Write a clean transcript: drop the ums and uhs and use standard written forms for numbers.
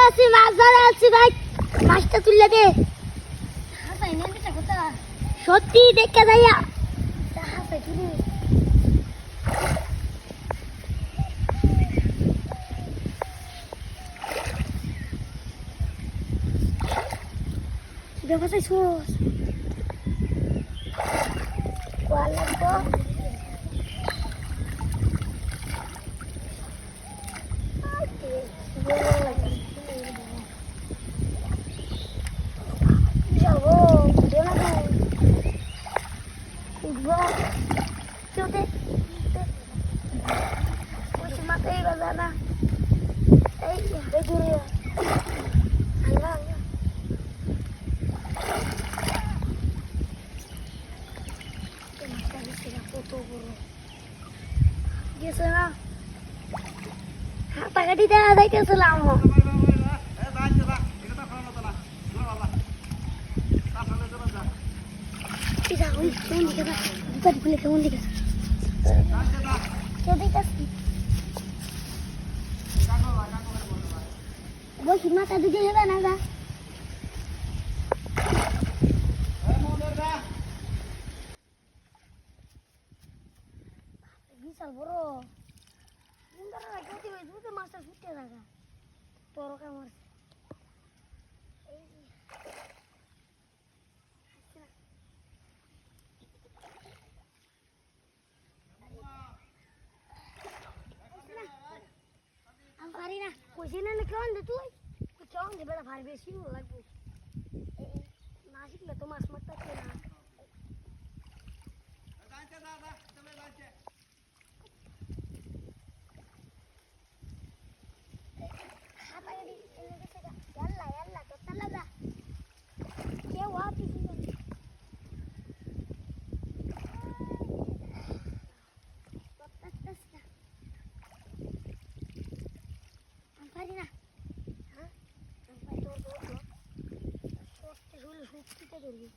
আছি মাছ ধরে আছি ভাই, মাছটা তুলে দে। সত্যি দেখে যাইয়া দেখাইছোস গেছে না টাকা দিতে যাইতেছিলাম কেমন দিকে বলছি মাথা দিকে যাবে না গা বিশাল বড় মাছটা ছুটে থাকা তোর কামার আমি পারি না কইছি না কেমন দে তুই কেমন দে বেড়া ভার বেশি লাগবে না শিখলে তো মাছ মারতে না পারি না হ্যাঁ তোর সত্যি ধরবি